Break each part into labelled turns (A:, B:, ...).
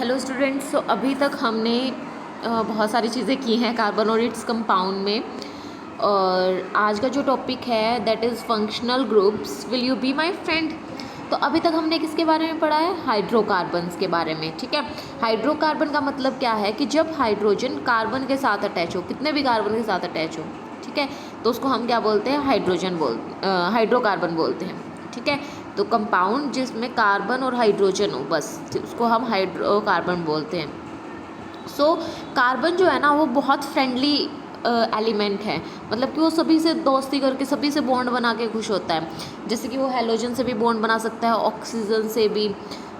A: Hello students. तो अभी तक हमने बहुत सारी चीज़ें की हैं कार्बन और इट्स कंपाउंड में, और आज का जो टॉपिक है that is functional groups. Will you be my friend. तो अभी तक हमने किसके बारे में पढ़ा है? हाइड्रोकार्बन्स के बारे में। ठीक है, हाइड्रोकार्बन का मतलब क्या है कि जब हाइड्रोजन कार्बन के साथ अटैच हो, कितने भी कार्बन के साथ अटैच हो, ठीक है, तो उसको हम क्या बोलते हैं? हाइड्रोकार्बन बोलते हैं। ठीक है, तो कंपाउंड जिसमें कार्बन और हाइड्रोजन हो, बस उसको हम हाइड्रोकार्बन बोलते हैं। सो कार्बन जो है ना वो बहुत फ्रेंडली एलिमेंट है, मतलब कि वो सभी से दोस्ती करके सभी से बॉन्ड बना के खुश होता है। जैसे कि वो हेलोजन से भी बॉन्ड बना सकता है, ऑक्सीजन से भी।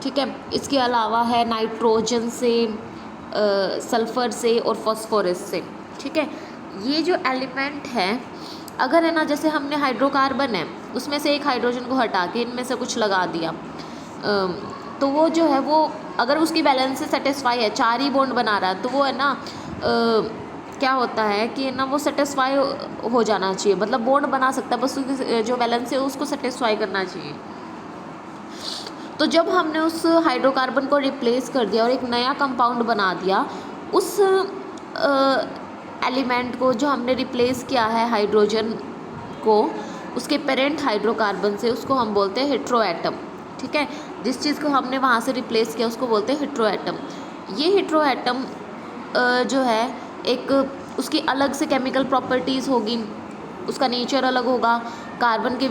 A: ठीक है, इसके अलावा है नाइट्रोजन से, सल्फ़र से और फॉस्फोरस से। ठीक है, ये जो एलिमेंट है, अगर है ना, जैसे हमने हाइड्रोकार्बन है उसमें से एक हाइड्रोजन को हटा के इनमें से कुछ लगा दिया, तो वो जो है वो अगर उसकी बैलेंस से सेटिस्फाई है, 4 ही बॉन्ड बना रहा है, तो वो है ना क्या होता है कि ना वो सेटिस्फाई हो जाना चाहिए, मतलब बॉन्ड बना सकता है, बस उसकी जो बैलेंस है उसको सेटिस्फाई करना चाहिए। तो जब हमने उस हाइड्रोकार्बन को रिप्लेस कर दिया और एक नया कंपाउंड बना दिया, उस एलिमेंट को जो हमने रिप्लेस किया है हाइड्रोजन को उसके पेरेंट हाइड्रोकार्बन से, उसको हम बोलते हैं हेट्रोएटम। ठीक है, जिस चीज़ को हमने वहाँ से रिप्लेस किया उसको बोलते हैं हेट्रोएटम। ये हेट्रोएटम जो है एक उसकी अलग से केमिकल प्रॉपर्टीज़ होगी, उसका नेचर अलग होगा, कार्बन की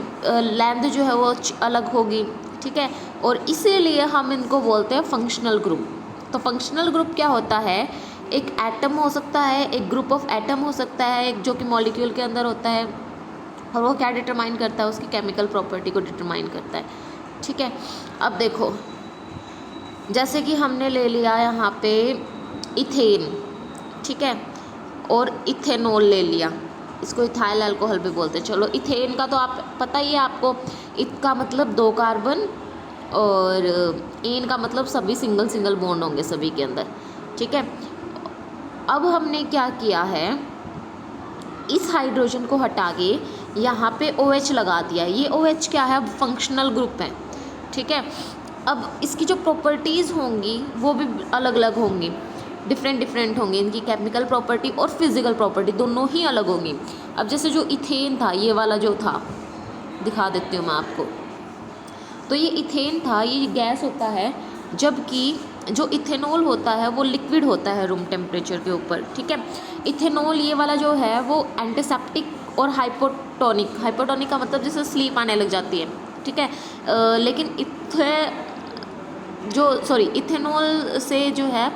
A: लेंथ जो है वो अलग होगी। ठीक है, और इसीलिए हम इनको बोलते हैं फंक्शनल ग्रुप। तो फंक्शनल ग्रुप क्या होता है? एक एटम हो सकता है, एक ग्रुप ऑफ एटम हो सकता है, एक जो कि मॉलिक्यूल के अंदर होता है, और वो क्या डिटरमाइन करता है? उसकी केमिकल प्रॉपर्टी को डिटरमाइन करता है। ठीक है, अब देखो, जैसे कि हमने ले लिया यहाँ पे इथेन, ठीक है, और इथेनॉल ले लिया, इसको इथाइल अल्कोहल भी बोलते हैं। चलो, इथेन का तो आप पता ही है आपको, इत का मतलब 2 कार्बन, और एन का मतलब सभी सिंगल सिंगल बॉन्ड होंगे सभी के अंदर। ठीक है, अब हमने क्या किया है, इस हाइड्रोजन को हटा के यहाँ पे OH लगा दिया। ये OH क्या है? फंक्शनल ग्रुप है। ठीक है, अब इसकी जो प्रॉपर्टीज़ होंगी वो भी अलग अलग होंगी, डिफरेंट होंगी, इनकी केमिकल प्रॉपर्टी और फिजिकल प्रॉपर्टी दोनों ही अलग होंगी। अब जैसे जो इथेन था, ये वाला जो था, दिखा देती हूँ मैं आपको। तो ये इथेन था, ये गैस होता है, जबकि जो इथेनॉल होता है वो लिक्विड होता है रूम टेम्परेचर के ऊपर। ठीक है, इथेनॉल ये वाला जो है वो एंटीसेप्टिक और हाइपोटोनिक का मतलब जैसे स्लीप आने लग जाती है। ठीक है, लेकिन इथेनॉल से जो है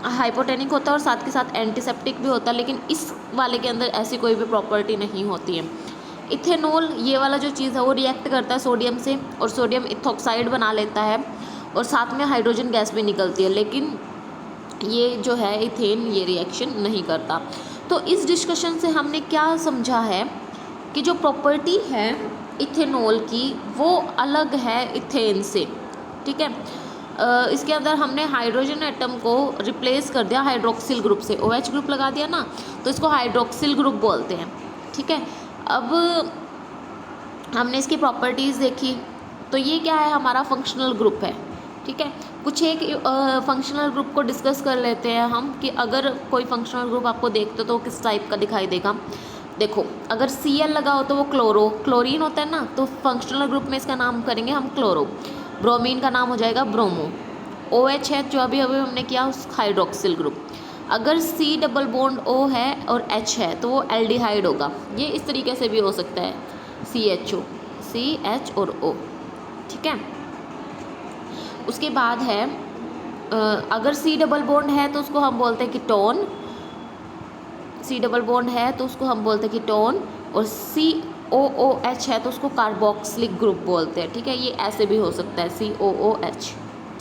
A: हाइपोटेनिक होता है और साथ के साथ एंटीसेप्टिक भी होता है, लेकिन इस वाले के अंदर ऐसी कोई भी प्रॉपर्टी नहीं होती है। इथेनॉल ये वाला जो चीज़ है वो रिएक्ट करता है सोडियम से, और सोडियम इथॉक्साइड बना लेता है, और साथ में हाइड्रोजन गैस भी निकलती है, लेकिन ये जो है इथेन ये रिएक्शन नहीं करता। तो इस डिस्कशन से हमने क्या समझा है कि जो प्रॉपर्टी है इथेनॉल की वो अलग है इथेन से। ठीक है, इसके अंदर हमने हाइड्रोजन एटम को रिप्लेस कर दिया हाइड्रोक्सिल ग्रुप से, OH ग्रुप लगा दिया ना, तो इसको हाइड्रोक्सिल ग्रुप बोलते हैं। ठीक है, अब हमने इसकी प्रॉपर्टीज़ देखी, तो ये क्या है? हमारा फंक्शनल ग्रुप है। ठीक है, कुछ एक फंक्शनल ग्रुप को डिस्कस कर लेते हैं हम, कि अगर कोई फंक्शनल ग्रुप आपको देखते हो तो किस टाइप का दिखाई देगा। देखो, अगर Cl लगा हो तो वो क्लोरीन होता है ना, तो फंक्शनल ग्रुप में इसका नाम करेंगे हम क्लोरो। ब्रोमीन का नाम हो जाएगा ब्रोमो। OH है जो अभी अभी हमने किया, हाइड्रोक्सिल ग्रुप। अगर C डबल बॉन्ड O है और H है तो वो एल्डिहाइड होगा। ये इस तरीके से भी हो सकता है, CHO, CH और O। ठीक है, उसके बाद है अगर C डबल बॉन्ड है तो उसको हम बोलते हैं कीटोन, C डबल बॉन्ड है तो उसको हम बोलते हैं कीटोन, और COOH है तो उसको कार्बोक्सिलिक ग्रुप बोलते हैं। ठीक है, ये ऐसे भी हो सकता है COOH।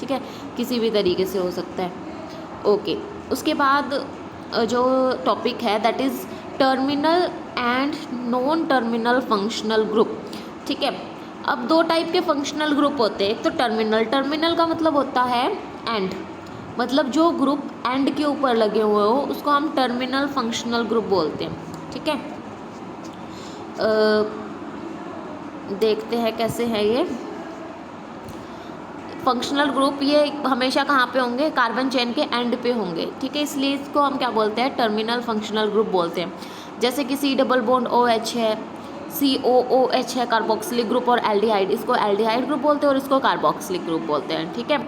A: ठीक है, किसी भी तरीके से हो सकता है। ओके, उसके बाद जो टॉपिक है that is terminal and non terminal functional group. ठीक है, अब 2 टाइप के फंक्शनल ग्रुप होते हैं। एक तो टर्मिनल का मतलब होता है एंड, मतलब जो ग्रुप एंड के ऊपर लगे हुए हो उसको हम टर्मिनल फंक्शनल ग्रुप बोलते हैं। ठीक है, देखते हैं कैसे है ये। फंक्शनल ग्रुप ये हमेशा कहाँ पे होंगे, कार्बन चेन के एंड पे होंगे, ठीक है, इसलिए इसको हम क्या बोलते हैं, टर्मिनल फंक्शनल ग्रुप बोलते हैं। जैसे कि C डबल बॉन्ड OH है, COOH है कार्बोक्सिलिक ग्रुप, और एल्डिहाइड, इसको एल्डिहाइड ग्रुप बोलते हैं और इसको कार्बोक्सिलिक ग्रुप बोलते हैं, ठीक है।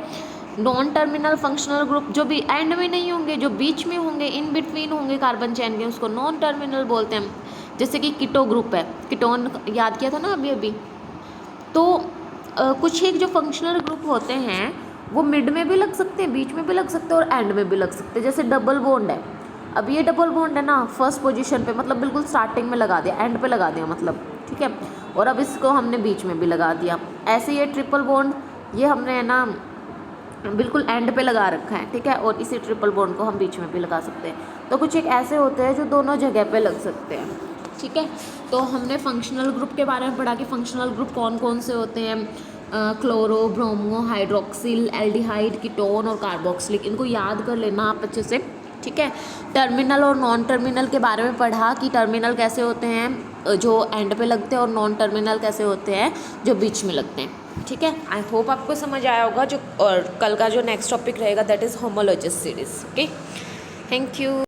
A: नॉन टर्मिनल फंक्शनल ग्रुप जो भी एंड में नहीं होंगे, जो बीच में होंगे, इन बिटवीन होंगे कार्बन चेन के, उसको नॉन टर्मिनल बोलते हैं। जैसे कि कीटो ग्रुप है, कीटोन याद किया था ना अभी अभी। तो कुछ एक जो फंक्शनल ग्रुप होते हैं वो मिड में भी लग सकते हैं, बीच में भी लग सकते हैं और एंड में भी लग सकते हैं। जैसे डबल बॉन्ड है, अब ये डबल बॉन्ड है ना, फर्स्ट पोजीशन पे, मतलब बिल्कुल स्टार्टिंग में लगा दिया, एंड पे लगा दिया मतलब, ठीक है, और अब इसको हमने बीच में भी लगा दिया। ऐसे ये ट्रिपल बॉन्ड, ये हमने है ना बिल्कुल एंड पे लगा रखा है, ठीक है, और इसी ट्रिपल बॉन्ड को हम बीच में भी लगा सकते हैं। तो कुछ एक ऐसे होते हैं जो दोनों जगह पे लग सकते हैं, ठीक है। तो हमने फंक्शनल ग्रुप के बारे में पढ़ा कि फंक्शनल ग्रुप कौन कौन से होते हैं, chloro, bromo, hydroxyl, aldehyde, ketone और कार्बोक्सिलिक, इनको याद कर लेना आप अच्छे से, ठीक है। टर्मिनल और नॉन टर्मिनल के बारे में पढ़ा कि टर्मिनल कैसे होते हैं जो एंड पे लगते हैं, और नॉन टर्मिनल कैसे होते हैं जो बीच में लगते हैं, ठीक है। आई होप आपको समझ आया होगा। जो और कल का जो नेक्स्ट टॉपिक रहेगा that is homologous series, okay, thank you.